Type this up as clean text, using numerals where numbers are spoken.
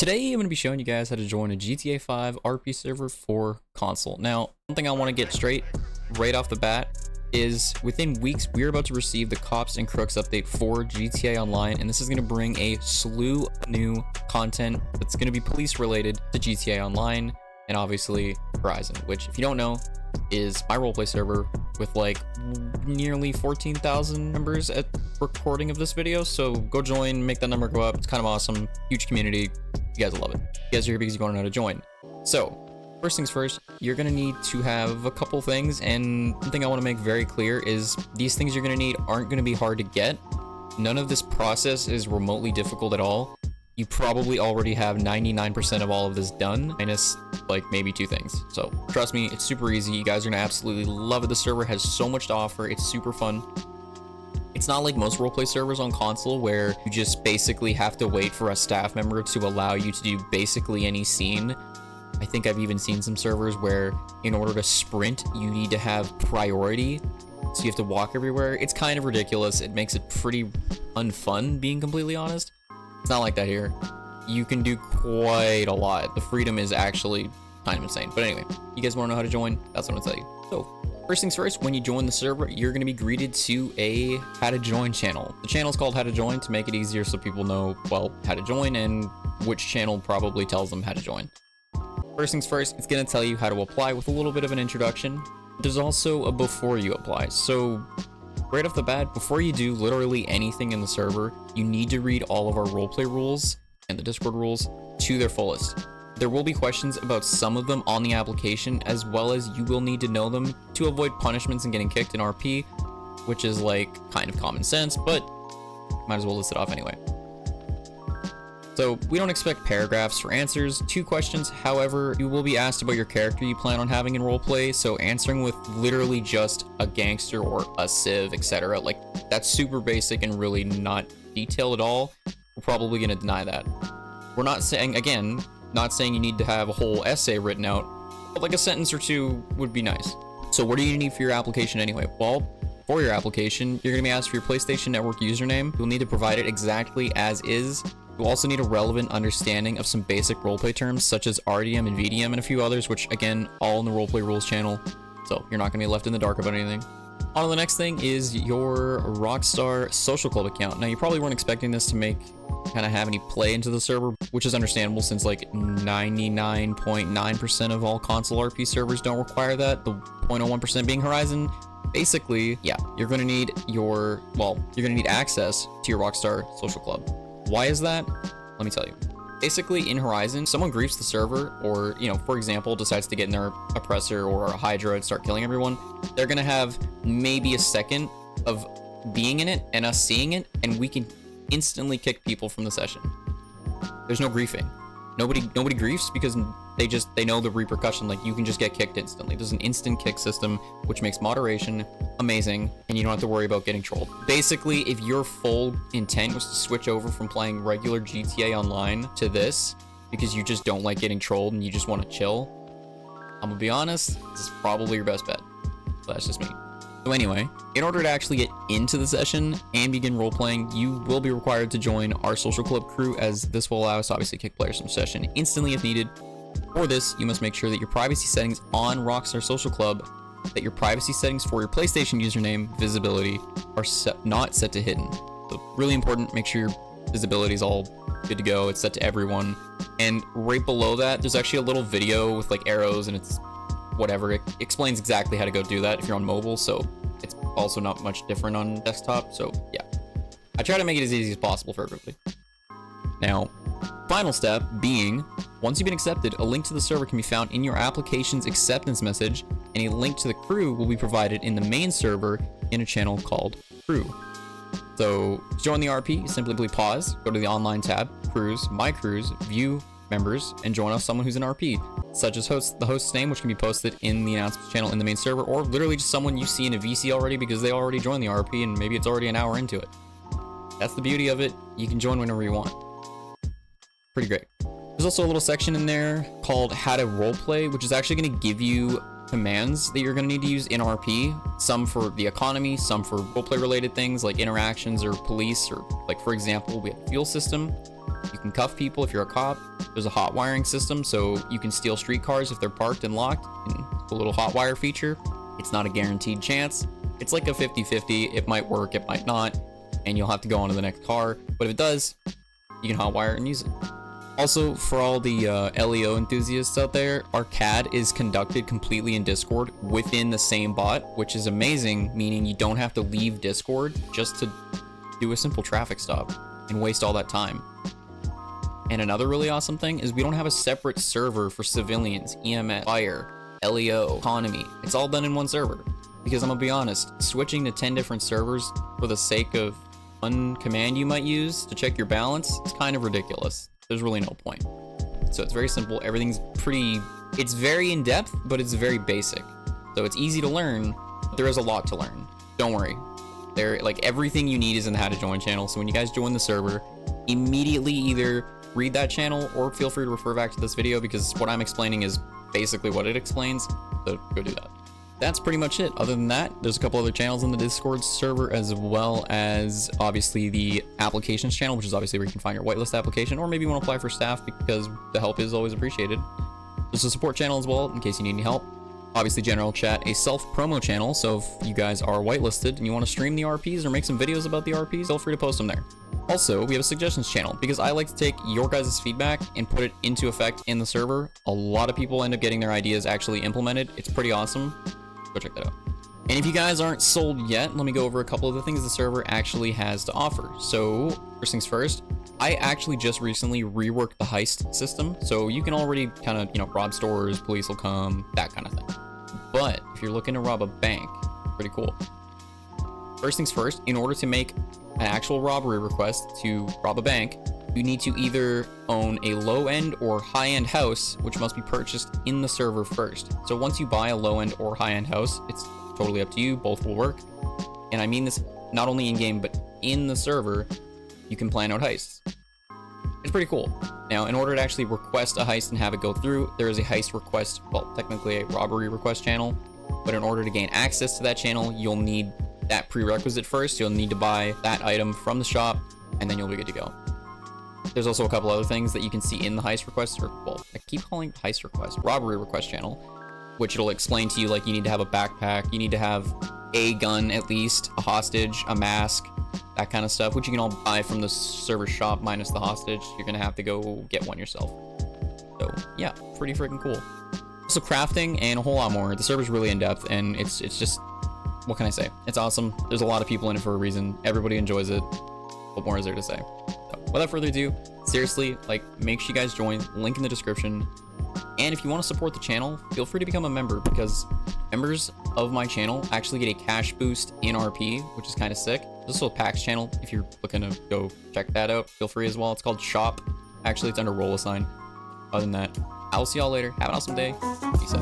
Today I'm going to be showing you guys how to join a GTA 5 RP server for console. Now, one thing I want to get straight right off the bat is within weeks we're about to receive the Cops and Crooks update for GTA Online, and this is going to bring a slew of new content that's going to be police related to GTA Online and obviously Horizon, which if you don't know is my roleplay server with like nearly 14,000 members at recording of this video. So go join, make that number go up. It's kind of awesome, huge community. You guys will love it. You guys are here because you want to know how to join. So first things first, you're going to need to have a couple things, and one thing I want to make very clear is these things you're going to need aren't going to be hard to get. None of this process is remotely difficult at all. You probably already have 99% of all of this done, minus like maybe two things. So trust me, it's super easy. You guys are gonna absolutely love it. The server has so much to offer. It's super fun. It's not like most roleplay servers on console where you just basically have to wait for a staff member to allow you to do basically any scene. I think I've even seen some servers where in order to sprint, you need to have priority. So you have to walk everywhere. It's kind of ridiculous. It makes it pretty unfun, being completely honest. It's not like that here. You can do quite a lot. The freedom is actually kind of insane. But anyway, you guys want to know how to join? That's what I'm gonna tell you. So first things first, when you join the server, you're going to be greeted to a how to join channel. The channel is called how to join to make it easier so people know, well, how to join and which channel probably tells them how to join. First things first, it's going to tell you how to apply with a little bit of an introduction. There's also a before you apply. So right off the bat, before you do literally anything in the server, you need to read all of our roleplay rules and the Discord rules to their fullest. There will be questions about some of them on the application, as well as you will need to know them to avoid punishments and getting kicked in RP, which is like kind of common sense, but might as well list it off anyway. So we don't expect paragraphs for answers to questions. However, you will be asked about your character you plan on having in roleplay. So answering with literally just a gangster or a civ, etc. Like that's super basic and really not detailed at all. We're probably going to deny that. We're not saying, again, not saying you need to have a whole essay written out, but like a sentence or two would be nice. So what do you need for your application anyway? Well, for your application, you're going to be asked for your PlayStation Network username. You'll need to provide it exactly as is. You'll also need a relevant understanding of some basic roleplay terms such as RDM and VDM and a few others, which again, all in the roleplay rules channel. So you're not gonna be left in the dark about anything. On to the next thing is your Rockstar social club account. Now you probably weren't expecting this to kind of have any play into the server, which is understandable since like 99.9% of all console RP servers don't require that. The 0.01% being Horizon. Basically, yeah, you're gonna need access to your Rockstar social club. Why is that? Let me tell you. Basically, in Horizon, someone griefs the server or, for example, decides to get in their oppressor or a Hydra and start killing everyone. They're going to have maybe a second of being in it and us seeing it, and we can instantly kick people from the session. There's no griefing. Nobody griefs because they know the repercussion. Like, you can just get kicked instantly. There's an instant kick system, which makes moderation amazing, and you don't have to worry about getting trolled. Basically, if your full intent was to switch over from playing regular GTA Online to this because you just don't like getting trolled and you just want to chill, I'm gonna be honest, this is probably your best bet. But that's just me. So anyway, in order to actually get into the session and begin role-playing, you will be required to join our social club crew, as this will allow us to obviously kick players from session instantly if needed. For this, you must make sure that your privacy settings on Rockstar Social Club, that your privacy settings for your PlayStation username visibility are not set to hidden. So really important, make sure your visibility is all good to go. It's set to everyone. And right below that, there's actually a little video with like arrows, and it's whatever. It explains exactly how to go do that if you're on mobile, so it's also not much different on desktop. So yeah, I try to make it as easy as possible for everybody. Now, final step being, once you've been accepted, a link to the server can be found in your application's acceptance message, and a link to the crew will be provided in the main server in a channel called Crew. So to join the RP, simply pause, go to the online tab, Crews, My Crews, View Members, and join us someone who's an RP, such as the host's name, which can be posted in the announcements channel in the main server, or literally just someone you see in a VC already because they already joined the RP and maybe it's already an hour into it. That's the beauty of it. You can join whenever you want. Pretty great. There's also a little section in there called How to Roleplay, which is actually going to give you commands that you're going to need to use in RP. Some for the economy, some for roleplay related things like interactions or police, or like for example, we have a fuel system. You can cuff people if you're a cop. There's a hot wiring system, so you can steal street cars if they're parked and locked. And a little hot wire feature. It's not a guaranteed chance. It's like a 50-50. It might work, it might not, and you'll have to go on to the next car. But if it does, you can hot wire it and use it. Also, for all the LEO enthusiasts out there, our CAD is conducted completely in Discord within the same bot, which is amazing, meaning you don't have to leave Discord just to do a simple traffic stop and waste all that time. And another really awesome thing is we don't have a separate server for civilians, EMS, fire, LEO, economy. It's all done in one server. Because I'm gonna be honest, switching to 10 different servers for the sake of one command you might use to check your balance is kind of ridiculous. There's really no point. So it's very simple. Everything's it's very in-depth, but it's very basic. So it's easy to learn, but there is a lot to learn. Don't worry. Like everything you need is in the how to join channel. So when you guys join the server, immediately either read that channel or feel free to refer back to this video because what I'm explaining is basically what it explains. So go do that. That's pretty much it. Other than that, there's a couple other channels in the Discord server, as well as obviously the applications channel, which is obviously where you can find your whitelist application, or maybe you want to apply for staff because the help is always appreciated. There's a support channel as well in case you need any help. Obviously general chat, a self-promo channel, so if you guys are whitelisted and you want to stream the RPs or make some videos about the RPs, feel free to post them there. Also, we have a suggestions channel because I like to take your guys' feedback and put it into effect in the server. A lot of people end up getting their ideas actually implemented. It's pretty awesome. Go check that out. And if you guys aren't sold yet, let me go over a couple of the things the server actually has to offer. So first things first, I actually just recently reworked the heist system. So you can already kind of, rob stores, police will come, that kind of thing. But if you're looking to rob a bank, pretty cool. First things first, in order to make an actual robbery request to rob a bank, you need to either own a low-end or high-end house, which must be purchased in the server first. So once you buy a low-end or high-end house, it's totally up to you, both will work. And I mean this not only in-game, but in the server, you can plan out heists. It's pretty cool. Now, in order to actually request a heist and have it go through, there is a heist request, well, technically a robbery request channel, but in order to gain access to that channel, you'll need that prerequisite first. You'll need to buy that item from the shop, and then you'll be good to go. There's also a couple other things that you can see in the heist request, or, well, I keep calling it heist request, robbery request channel, which it'll explain to you, like, you need to have a backpack, you need to have a gun at least, a hostage, a mask, that kind of stuff, which you can all buy from the server shop minus the hostage. You're gonna have to go get one yourself. So, yeah, pretty freaking cool. Also crafting and a whole lot more. The server's really in-depth, and it's just, what can I say? It's awesome. There's a lot of people in it for a reason. Everybody enjoys it. What more is there to say? So, without further ado, seriously, like, make sure you guys join. Link in the description. And if you want to support the channel, feel free to become a member, because members of my channel actually get a cash boost in RP, which is kind of sick. There's also a PAX channel. If you're looking to go check that out, feel free as well. It's called Shop. Actually, it's under Roll Assign. Other than that, I'll see y'all later. Have an awesome day. Peace out.